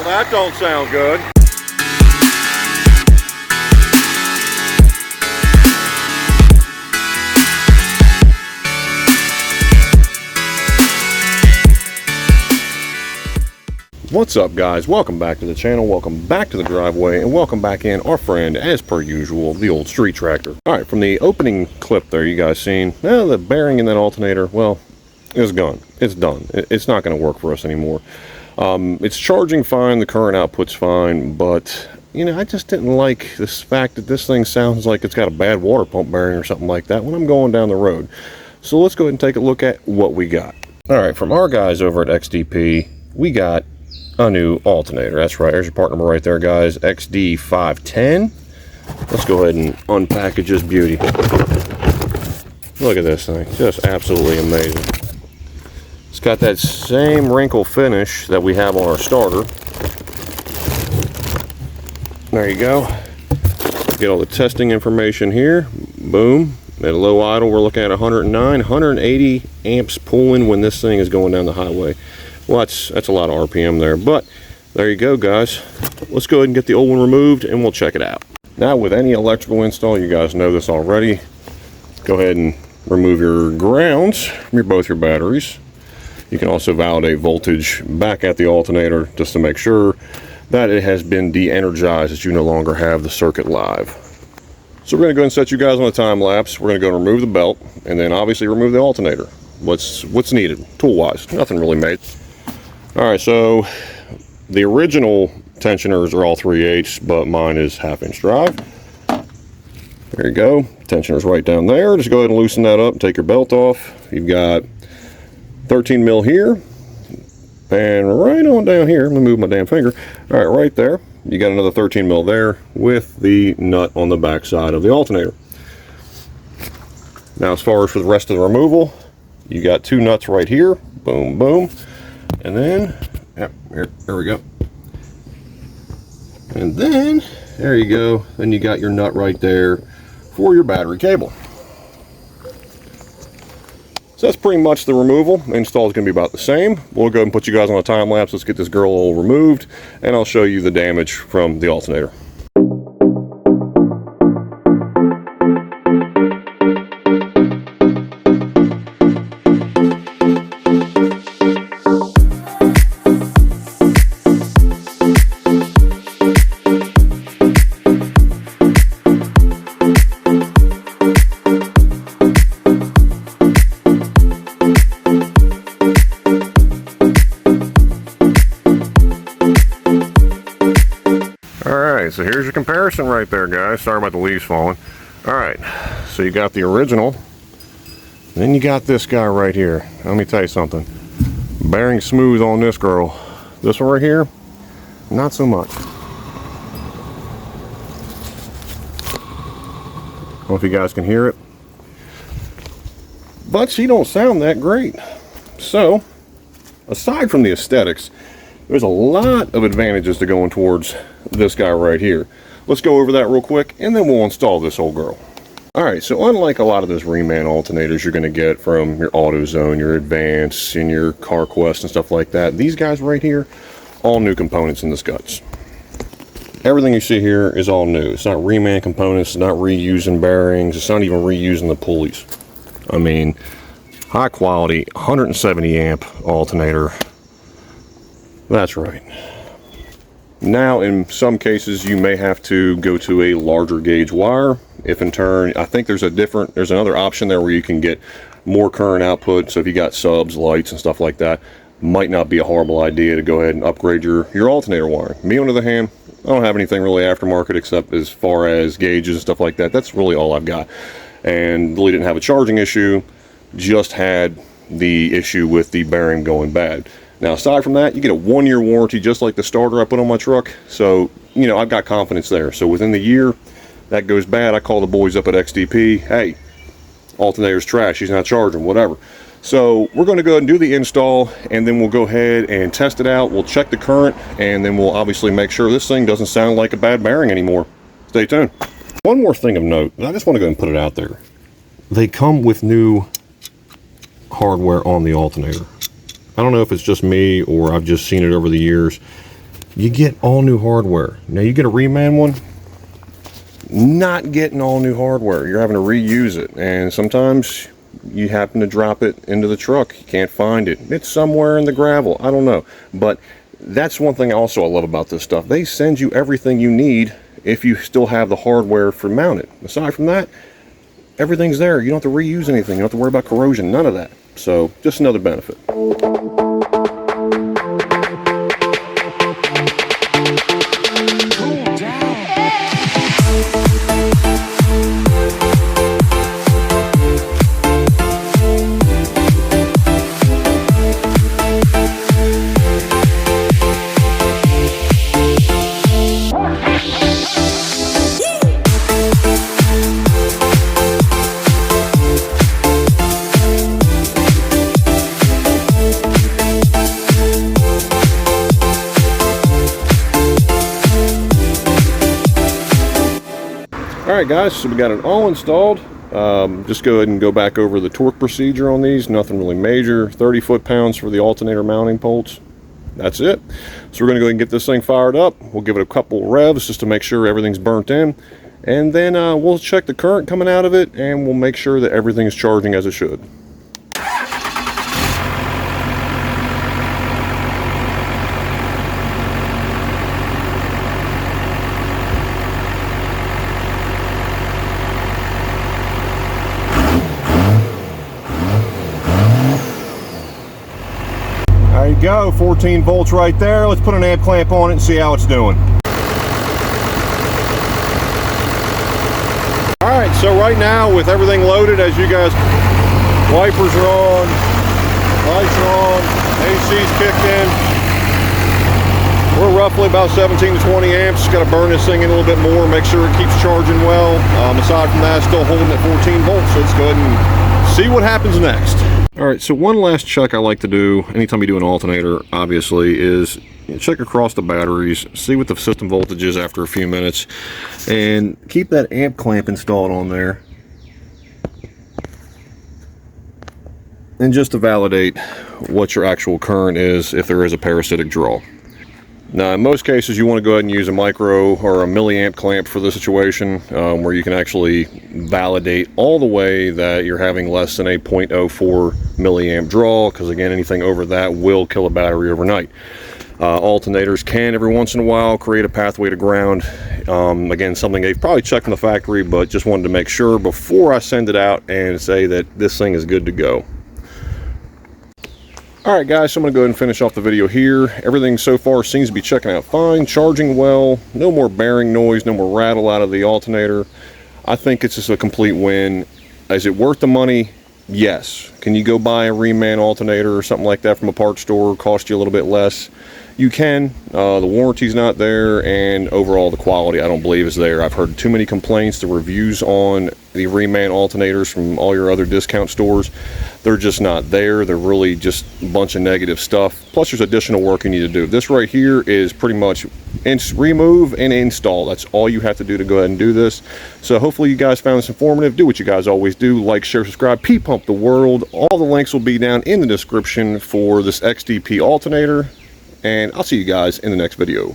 that don't sound good. What's up, guys? Welcome back to the channel, welcome back to the driveway, and welcome back in our friend, as per usual, the old street tractor. Alright, from the opening clip there, you guys seen, the bearing in that alternator, well, it's gone. It's done. It's not going to work for us anymore. It's charging fine, the current output's fine, but, you know, I just didn't like this fact that this thing sounds like it's got a bad water pump bearing or something like that when I'm going down the road. So let's go ahead and take a look at what we got. Alright, from our guys over at XDP, we got a new alternator. That's right, there's your part number right there, guys, XD510. Let's go ahead and unpackage this beauty. Look at this thing, just absolutely amazing. It's got that same wrinkle finish that we have on our starter. There you go. Get all the testing information here. Boom. At a low idle, we're looking at 109, 180 amps pulling when this thing is going down the highway. Well, that's a lot of RPM there, but there you go, guys. Let's go ahead and get the old one removed and we'll check it out. Now, with any electrical install, you guys know this already, go ahead and remove your grounds from both your batteries. You can also validate voltage back at the alternator just to make sure that it has been de-energized, that you no longer have the circuit live. So we're going to go ahead and set you guys on a time lapse. We're going to go and remove the belt and then obviously remove the alternator. What's needed tool-wise? Nothing really made. Alright, so the original tensioners are all 3/8, but mine is 1/2-inch drive. There you go. Tensioner's right down there. Just go ahead and loosen that up and take your belt off. You've got 13 mil here, and right on down here, I'm going to move my damn finger. Alright, right there, you got another 13 mil there with the nut on the back side of the alternator. Now, as far as for the rest of the removal, you got two nuts right here. Boom, boom. And then, yep, there we go. And then, there you go. Then you got your nut right there for your battery cable. So that's pretty much the removal. Install is going to be about the same. We'll go ahead and put you guys on a time lapse. Let's get this girl all removed, and I'll show you the damage from the alternator. So here's your comparison right there, guys. Sorry about the leaves falling. Alright, so you got the original, then you got this guy right here. Let me tell you something. Bearing smooth on this girl. This one right here, not so much. I don't know if you guys can hear it, but she don't sound that great. So, aside from the aesthetics, there's a lot of advantages to going towards this guy right here. Let's go over that real quick and then we'll install this old girl. Alright, so unlike a lot of those reman alternators you're going to get from your AutoZone, your Advance, and your CarQuest and stuff like that, these guys right here, all new components in this guts. Everything you see here is all new. It's not reman components, it's not reusing bearings, it's not even reusing the pulleys. I mean, high quality, 170 amp alternator. That's right. Now, in some cases, you may have to go to a larger gauge wire. If in turn, I think there's another option there where you can get more current output. So if you got subs, lights, and stuff like that, might not be a horrible idea to go ahead and upgrade your alternator wiring. Me, on the other hand, I don't have anything really aftermarket except as far as gauges and stuff like that. That's really all I've got. And really didn't have a charging issue, just had the issue with the bearing going bad. Now, aside from that, you get a 1-year warranty just like the starter I put on my truck. So, you know, I've got confidence there. So within the year, that goes bad, I call the boys up at XDP. Hey, alternator's trash, he's not charging, whatever. So we're going to go ahead and do the install, and then we'll go ahead and test it out. We'll check the current, and then we'll obviously make sure this thing doesn't sound like a bad bearing anymore. Stay tuned. One more thing of note, and I just want to go ahead and put it out there. They come with new hardware on the alternator. I don't know if it's just me or I've just seen it over the years, you get all new hardware. Now you get a reman one, not getting all new hardware. You're having to reuse it, and sometimes you happen to drop it into the truck. You can't find it. It's somewhere in the gravel. I don't know. But that's one thing also I love about this stuff. They send you everything you need if you still have the hardware for mount it. Aside from that, everything's there. You don't have to reuse anything. You don't have to worry about corrosion. None of that. So just another benefit. Alright guys, so we got it all installed. Just go ahead and go back over the torque procedure on these. Nothing really major. 30 foot-pounds for the alternator mounting bolts. That's it. So we're going to go ahead and get this thing fired up. We'll give it a couple revs just to make sure everything's burnt in. And then we'll check the current coming out of it, and we'll make sure that everything is charging as it should. There you go, 14 volts right there. Let's put an amp clamp on it and see how it's doing. Alright, so right now with everything loaded, as you guys, wipers are on, lights are on, AC's kicked in. We're roughly about 17 to 20 amps. Got to burn this thing in a little bit more, make sure it keeps charging well. Aside from that, still holding at 14 volts, so let's go ahead and see what happens next. Alright, so one last check I like to do anytime you do an alternator, obviously, is check across the batteries, see what the system voltage is after a few minutes, and keep that amp clamp installed on there. And just to validate what your actual current is if there is a parasitic draw. Now, in most cases, you want to go ahead and use a micro or a milliamp clamp for the situation, where you can actually validate all the way that you're having less than a 0.04 milliamp draw, because again, anything over that will kill a battery overnight. Alternators can every once in a while create a pathway to ground. Again, something they've probably checked in the factory, but just wanted to make sure before I send it out and say that this thing is good to go. Alright guys, so I'm going to go ahead and finish off the video here. Everything so far seems to be checking out fine, charging well, no more bearing noise, no more rattle out of the alternator. I think it's just a complete win. Is it worth the money? Yes. Can you go buy a reman alternator or something like that from a parts store, cost you a little bit less? You can. The warranty's not there, and overall the quality I don't believe is there. I've heard too many complaints. The reviews on the reman alternators from all your other discount stores, they're just not there. They're really just a bunch of negative stuff. Plus there's additional work you need to do. This right here is pretty much remove and install. That's all you have to do to go ahead and do this. So hopefully you guys found this informative. Do what you guys always do. Like, share, subscribe, P-Pump the world. All the links will be down in the description for this XDP alternator. And I'll see you guys in the next video.